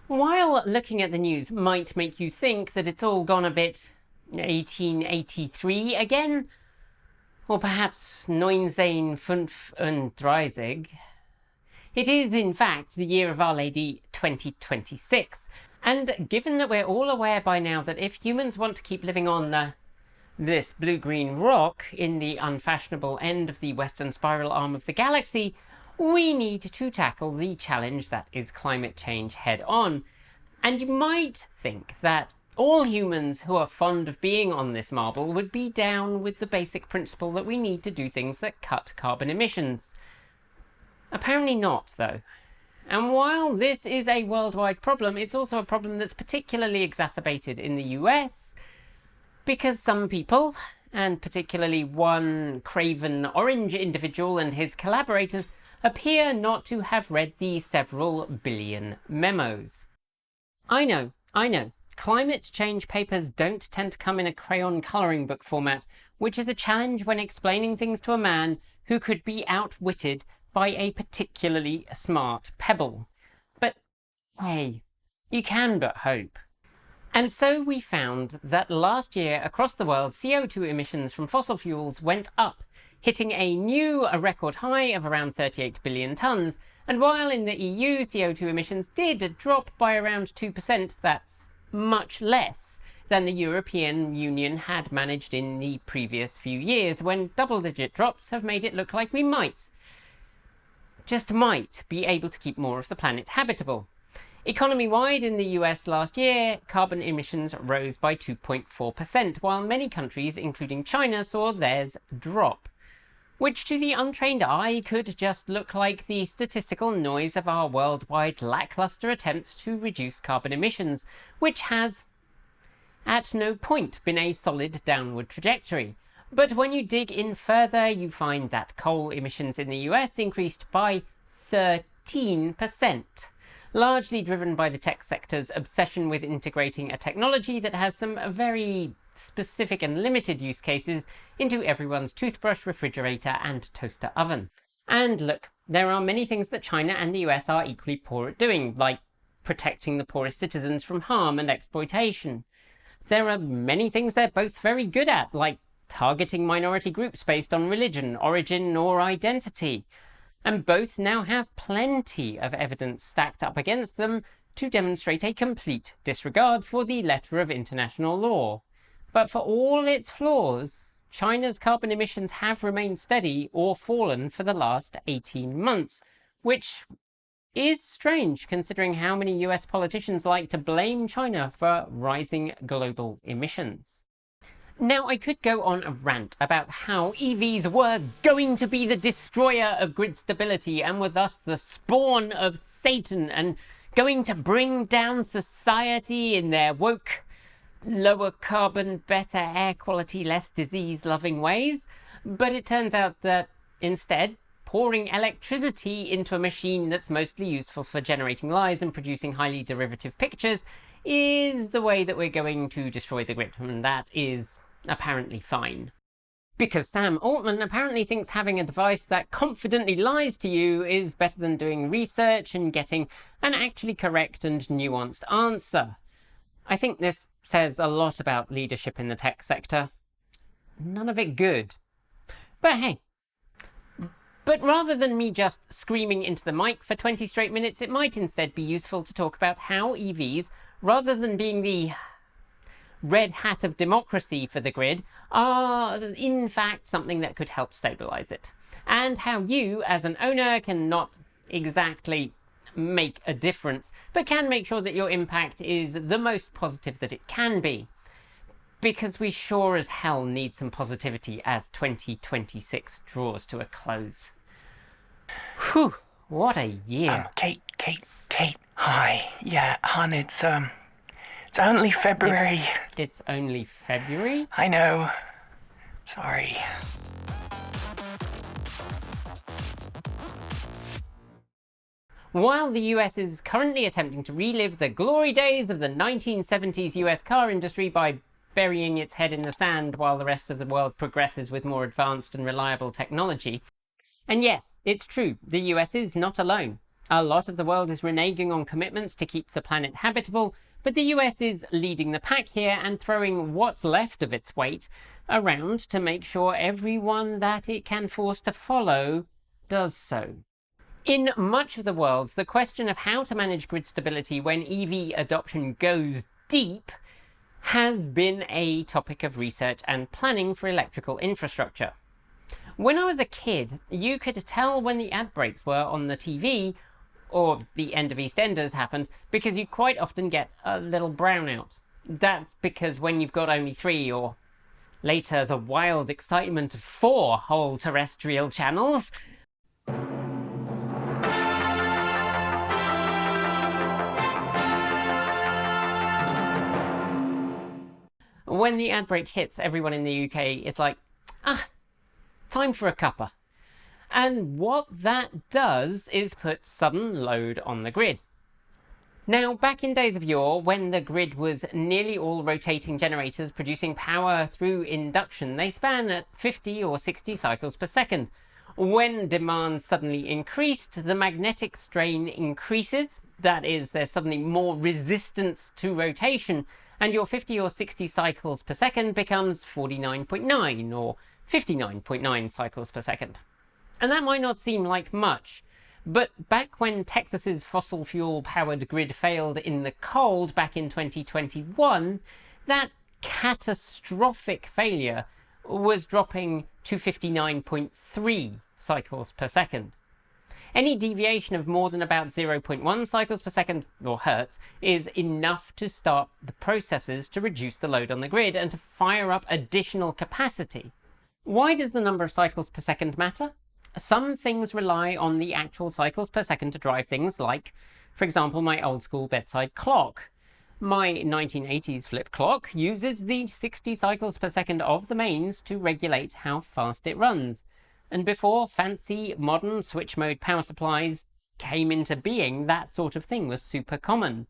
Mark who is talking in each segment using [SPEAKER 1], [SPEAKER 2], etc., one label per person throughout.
[SPEAKER 1] While looking at the news might make you think that it's all gone a bit 1883 again, or perhaps 1935, it is in fact the year of Our Lady 2026. And given that we're all aware by now that if humans want to keep living on this blue-green rock in the unfashionable end of the western spiral arm of the galaxy, we need to tackle the challenge that is climate change head on. And you might think that all humans who are fond of being on this marble would be down with the basic principle that we need to do things that cut carbon emissions. Apparently not, though. And while this is a worldwide problem, it's also a problem that's particularly exacerbated in the US, because some people, and particularly one craven orange individual and his collaborators, appear not to have read the several billion memos. I know. Climate change papers don't tend to come in a crayon colouring book format, which is a challenge when explaining things to a man who could be outwitted by a particularly smart pebble. But hey, you can but hope. And so we found that last year across the world, CO2 emissions from fossil fuels went up, hitting a record high of around 38 billion tonnes. And while in the EU CO2 emissions did drop by around 2%, that's much less than the European Union had managed in the previous few years, when double-digit drops have made it look like we might, just might, be able to keep more of the planet habitable. Economy-wide in the US last year, carbon emissions rose by 2.4%, while many countries, including China, saw theirs drop, which to the untrained eye could just look like the statistical noise of our worldwide lackluster attempts to reduce carbon emissions, which has at no point been a solid downward trajectory. But when you dig in further, you find that coal emissions in the US increased by 13%, largely driven by the tech sector's obsession with integrating a technology that has some very specific and limited use cases into everyone's toothbrush, refrigerator and toaster oven. And look, there are many things that China and the US are equally poor at doing, like protecting the poorest citizens from harm and exploitation. There are many things they're both very good at, like targeting minority groups based on religion, origin or identity. And both now have plenty of evidence stacked up against them to demonstrate a complete disregard for the letter of international law. But for all its flaws, China's carbon emissions have remained steady or fallen for the last 18 months, which is strange considering how many US politicians like to blame China for rising global emissions. Now, I could go on a rant about how EVs were going to be the destroyer of grid stability and were thus the spawn of Satan and going to bring down society in their woke, lower carbon, better air quality, less disease-loving ways. But it turns out that instead, pouring electricity into a machine that's mostly useful for generating lies and producing highly derivative pictures is the way that we're going to destroy the grid, and that is apparently fine. Because Sam Altman apparently thinks having a device that confidently lies to you is better than doing research and getting an actually correct and nuanced answer. I think this says a lot about leadership in the tech sector. None of it good. But hey. But rather than me just screaming into the mic for 20 straight minutes, it might instead be useful to talk about how EVs, rather than being the red hat of democracy for the grid, are in fact something that could help stabilize it. And how you, as an owner, can not exactly make a difference, but can make sure that your impact is the most positive that it can be. Because we sure as hell need some positivity as 2026 draws to a close. Whew, what a year.
[SPEAKER 2] Kate, hi. Yeah, hon, it's only February.
[SPEAKER 1] It's only February?
[SPEAKER 2] I know. Sorry.
[SPEAKER 1] While the US is currently attempting to relive the glory days of the 1970s US car industry by burying its head in the sand while the rest of the world progresses with more advanced and reliable technology. And yes, it's true, the US is not alone. A lot of the world is reneging on commitments to keep the planet habitable, but the US is leading the pack here and throwing what's left of its weight around to make sure everyone that it can force to follow does so. In much of the world, the question of how to manage grid stability when EV adoption goes deep has been a topic of research and planning for electrical infrastructure. When I was a kid, you could tell when the ad breaks were on the TV or the end of EastEnders happened because you'd quite often get a little brownout. That's because when you've got only 3 or later the wild excitement of 4 whole terrestrial channels, when the ad break hits, everyone in the UK is like, time for a cuppa. And what that does is put sudden load on the grid. Now, back in days of yore, when the grid was nearly all rotating generators producing power through induction, they span at 50 or 60 cycles per second. When demand suddenly increased, the magnetic strain increases. That is, there's suddenly more resistance to rotation, and your 50 or 60 cycles per second becomes 49.9 or 59.9 cycles per second. And that might not seem like much, but back when Texas's fossil fuel powered grid failed in the cold back in 2021, that catastrophic failure was dropping to 59.3 cycles per second. Any deviation of more than about 0.1 cycles per second, or hertz, is enough to start the processes to reduce the load on the grid and to fire up additional capacity. Why does the number of cycles per second matter? Some things rely on the actual cycles per second to drive things like, for example, my old school bedside clock. My 1980s flip clock uses the 60 cycles per second of the mains to regulate how fast it runs. And before fancy modern switch mode power supplies came into being, that sort of thing was super common.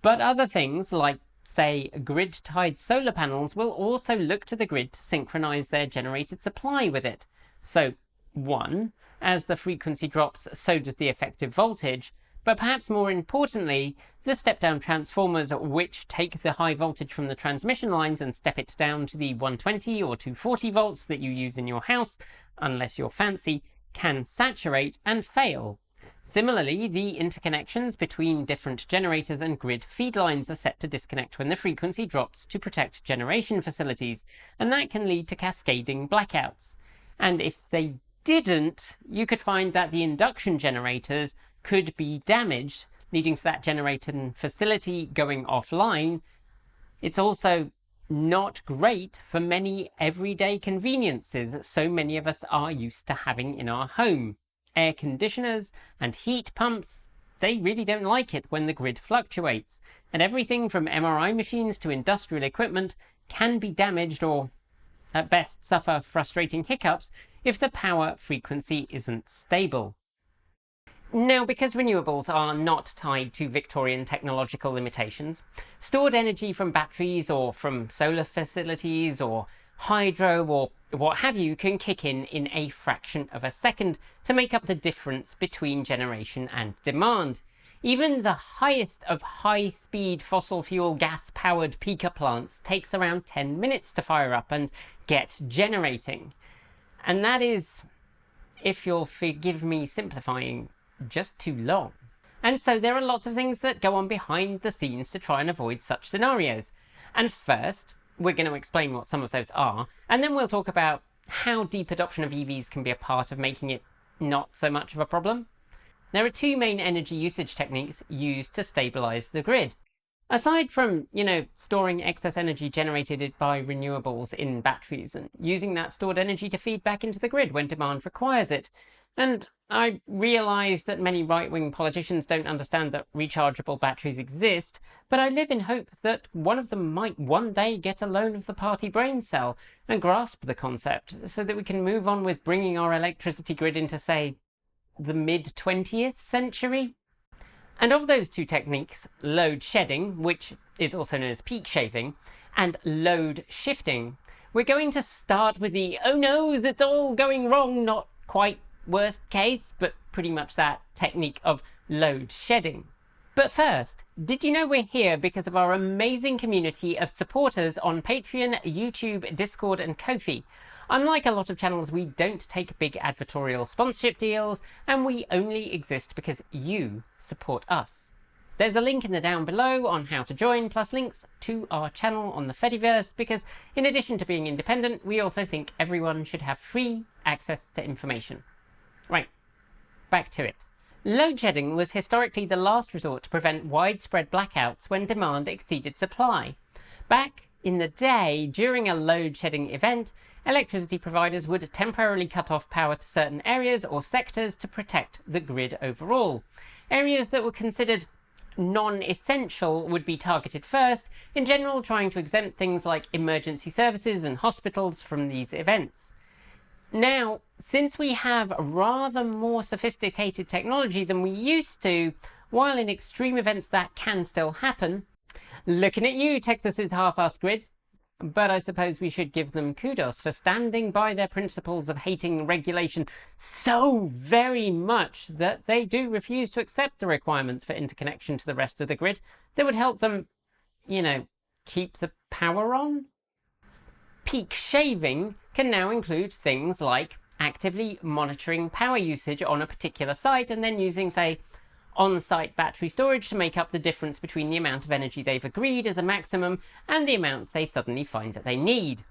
[SPEAKER 1] But other things like, say, grid-tied solar panels will also look to the grid to synchronize their generated supply with it. So, 1, as the frequency drops, so does the effective voltage, but perhaps more importantly, the step-down transformers which take the high voltage from the transmission lines and step it down to the 120 or 240 volts that you use in your house, unless you're fancy, can saturate and fail. Similarly, the interconnections between different generators and grid feed lines are set to disconnect when the frequency drops to protect generation facilities, and that can lead to cascading blackouts. And if they didn't, you could find that the induction generators could be damaged, leading to that generator and facility going offline. It's also not great for many everyday conveniences so many of us are used to having in our home. Air conditioners and heat pumps, they really don't like it when the grid fluctuates, and everything from MRI machines to industrial equipment can be damaged or, at best, suffer frustrating hiccups if the power frequency isn't stable. Now, because renewables are not tied to Victorian technological limitations, stored energy from batteries or from solar facilities or hydro or what have you can kick in a fraction of a second to make up the difference between generation and demand. Even the highest of high-speed fossil fuel gas-powered peaker plants takes around 10 minutes to fire up and get generating. And that is, if you'll forgive me simplifying, just too long. And so there are lots of things that go on behind the scenes to try and avoid such scenarios. And first, we're going to explain what some of those are, and then we'll talk about how deep adoption of EVs can be a part of making it not so much of a problem. There are 2 main energy usage techniques used to stabilize the grid. Aside from, storing excess energy generated by renewables in batteries and using that stored energy to feed back into the grid when demand requires it. And I realise that many right-wing politicians don't understand that rechargeable batteries exist, but I live in hope that one of them might one day get a loan of the party brain cell and grasp the concept, so that we can move on with bringing our electricity grid into, say, the mid-20th century. And of those 2 techniques, load shedding, which is also known as peak shaving, and load shifting, we're going to start with the oh no, it's all going wrong, not quite worst case, but pretty much that technique of load shedding. But first, did you know we're here because of our amazing community of supporters on Patreon, YouTube, Discord, and Ko-fi? Unlike a lot of channels, we don't take big advertorial sponsorship deals, and we only exist because you support us. There's a link in the down below on how to join, plus links to our channel on the Fediverse, because in addition to being independent, we also think everyone should have free access to information. Right, back to it. Load shedding was historically the last resort to prevent widespread blackouts when demand exceeded supply. Back in the day, during a load shedding event, electricity providers would temporarily cut off power to certain areas or sectors to protect the grid overall. Areas that were considered non-essential would be targeted first, in general trying to exempt things like emergency services and hospitals from these events. Now, since we have rather more sophisticated technology than we used to, while in extreme events that can still happen, looking at you, Texas's half-assed grid, but I suppose we should give them kudos for standing by their principles of hating regulation so very much that they do refuse to accept the requirements for interconnection to the rest of the grid that would help them, keep the power on. Peak shaving can now include things like actively monitoring power usage on a particular site and then using, say, on-site battery storage to make up the difference between the amount of energy they've agreed as a maximum and the amount they suddenly find that they need.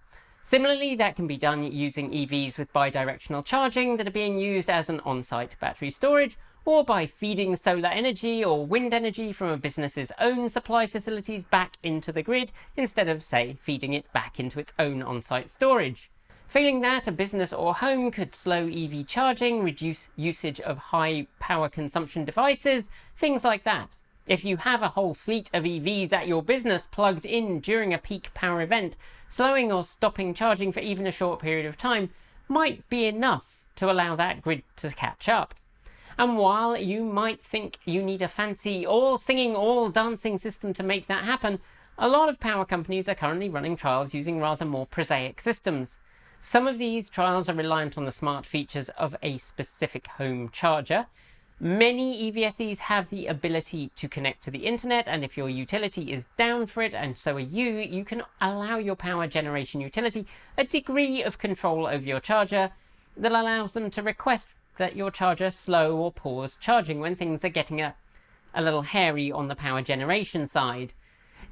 [SPEAKER 1] Similarly, that can be done using EVs with bidirectional charging that are being used as an on-site battery storage, or by feeding solar energy or wind energy from a business's own supply facilities back into the grid instead of, say, feeding it back into its own on-site storage. Failing that, a business or home could slow EV charging, reduce usage of high power consumption devices, things like that. If you have a whole fleet of EVs at your business plugged in during a peak power event, slowing or stopping charging for even a short period of time might be enough to allow that grid to catch up. And while you might think you need a fancy all-singing, all-dancing system to make that happen, a lot of power companies are currently running trials using rather more prosaic systems. Some of these trials are reliant on the smart features of a specific home charger. Many EVSEs have the ability to connect to the internet, and if your utility is down for it, and so are you, you can allow your power generation utility a degree of control over your charger that allows them to request that your charger slow or pause charging when things are getting a little hairy on the power generation side.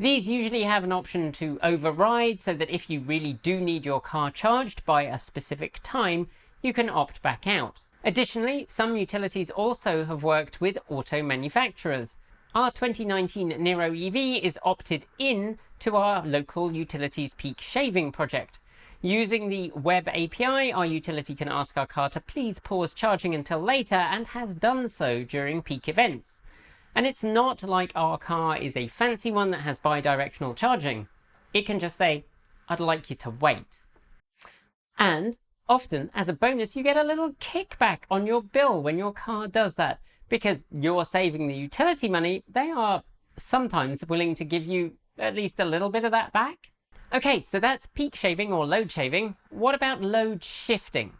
[SPEAKER 1] These usually have an option to override, so that if you really do need your car charged by a specific time, you can opt back out. Additionally, some utilities also have worked with auto manufacturers. Our 2019 Nero EV is opted in to our local utilities peak shaving project. Using the web API, our utility can ask our car to please pause charging until later, and has done so during peak events. And it's not like our car is a fancy one that has bidirectional charging. It can just say, I'd like you to wait. And often, as a bonus, you get a little kickback on your bill when your car does that. Because you're saving the utility money, they are sometimes willing to give you at least a little bit of that back. Okay, so that's peak shaving or load shaving. What about load shifting?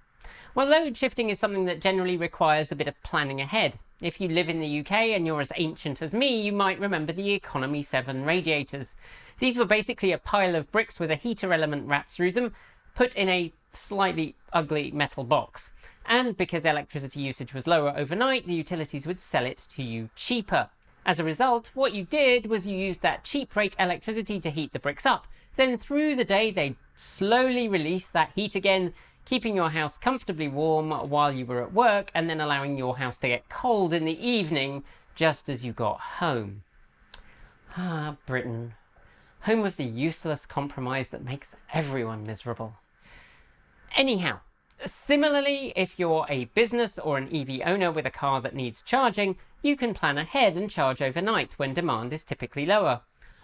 [SPEAKER 1] Well, load shifting is something that generally requires a bit of planning ahead. If you live in the UK and you're as ancient as me, you might remember the Economy 7 radiators. These were basically a pile of bricks with a heater element wrapped through them, put in a slightly ugly metal box. And because electricity usage was lower overnight, the utilities would sell it to you cheaper. As a result, what you did was you used that cheap rate electricity to heat the bricks up. Then through the day, they'd slowly release that heat again, keeping your house comfortably warm while you were at work, and then allowing your house to get cold in the evening just as you got home. Ah, Britain, home of the useless compromise that makes everyone miserable. Anyhow, similarly, if you're a business or an EV owner with a car that needs charging, you can plan ahead and charge overnight when demand is typically lower.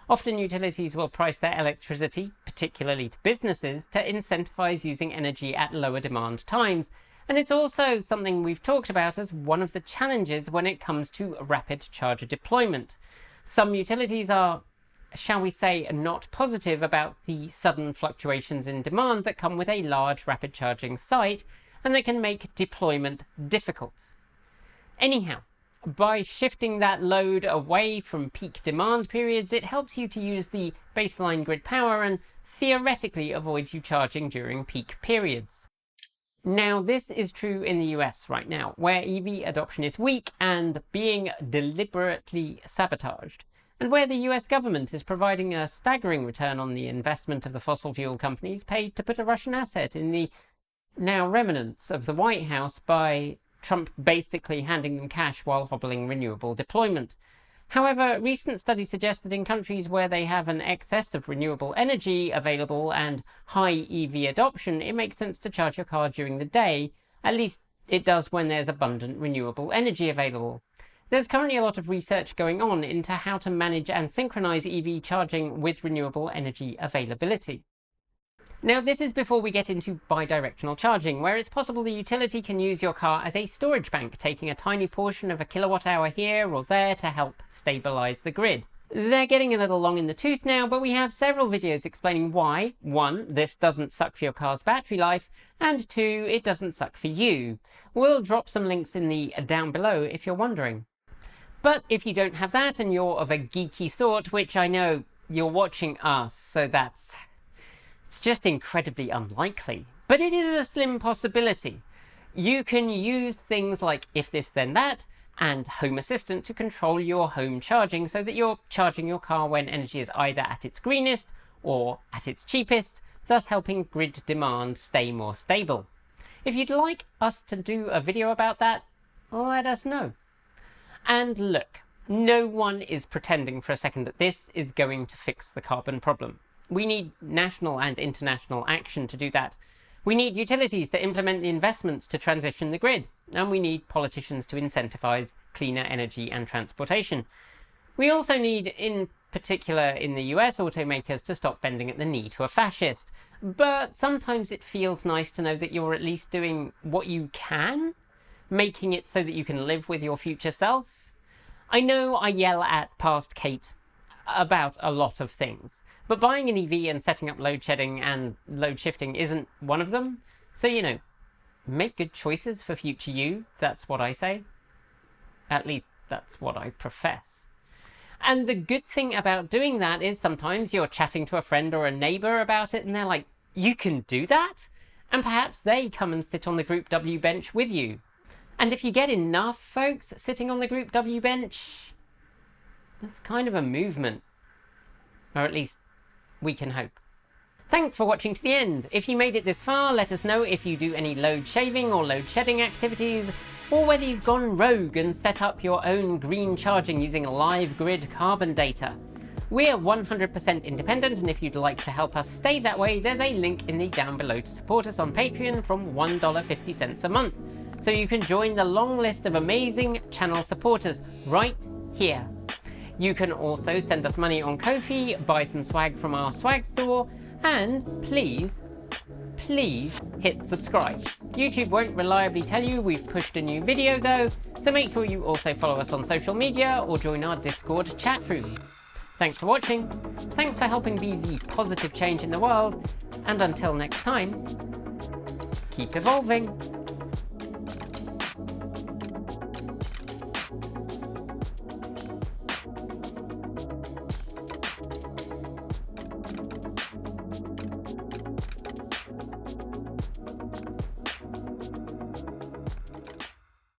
[SPEAKER 1] Often utilities will price their electricity, particularly to businesses, to incentivize using energy at lower demand times. And it's also something we've talked about as one of the challenges when it comes to rapid charger deployment. Some utilities are, shall we say, not positive about the sudden fluctuations in demand that come with a large rapid charging site, and that can make deployment difficult. Anyhow, By shifting that load away from peak demand periods, it helps you to use the baseline grid power and theoretically avoids you charging during peak periods. Now, this is true in the US right now, where EV adoption is weak and being deliberately sabotaged, and where the US government is providing a staggering return on the investment of the fossil fuel companies paid to put a Russian asset in the now remnants of the White House by Trump basically handing them cash while hobbling renewable deployment. However, recent studies suggest that in countries where they have an excess of renewable energy available and high EV adoption, it makes sense to charge your car during the day. At least it does when there's abundant renewable energy available. There's currently a lot of research going on into how to manage and synchronize EV charging with renewable energy availability. Now, this is before we get into bidirectional charging, where it's possible the utility can use your car as a storage bank, taking a tiny portion of a kilowatt hour here or there to help stabilize the grid. They're getting a little long in the tooth now, but we have several videos explaining why, 1, this doesn't suck for your car's battery life, and 2, it doesn't suck for you. We'll drop some links in the down below if you're wondering. But if you don't have that and you're of a geeky sort, which I know you're watching us, so it's just incredibly unlikely, but it is a slim possibility. You can use things like If This Then That and Home Assistant to control your home charging so that you're charging your car when energy is either at its greenest or at its cheapest, thus helping grid demand stay more stable. If you'd like us to do a video about that, let us know. And look, no one is pretending for a second that this is going to fix the carbon problem. We need national and international action to do that. We need utilities to implement the investments to transition the grid, and we need politicians to incentivize cleaner energy and transportation. We also need, in particular in the US, automakers to stop bending at the knee to a fascist. But sometimes it feels nice to know that you're at least doing what you can, making it so that you can live with your future self. I know I yell at past Kate about a lot of things, but buying an EV and setting up load shedding and load shifting isn't one of them. So, make good choices for future you. That's what I say. At least that's what I profess. And the good thing about doing that is sometimes you're chatting to a friend or a neighbor about it and they're like, you can do that? And perhaps they come and sit on the Group W bench with you. And if you get enough folks sitting on the Group W bench, that's kind of a movement. Or at least we can hope. Thanks for watching to the end. If you made it this far, let us know if you do any load shaving or load shedding activities, or whether you've gone rogue and set up your own green charging using live grid carbon data. We're 100% independent, and if you'd like to help us stay that way, there's a link in the down below to support us on Patreon from $1.50 a month. So you can join the long list of amazing channel supporters right here. You can also send us money on Ko-fi, buy some swag from our swag store, and please hit subscribe. YouTube won't reliably tell you we've pushed a new video though, so make sure you also follow us on social media or join our Discord chat room. Thanks for watching, thanks for helping be the positive change in the world, and until next time, keep evolving.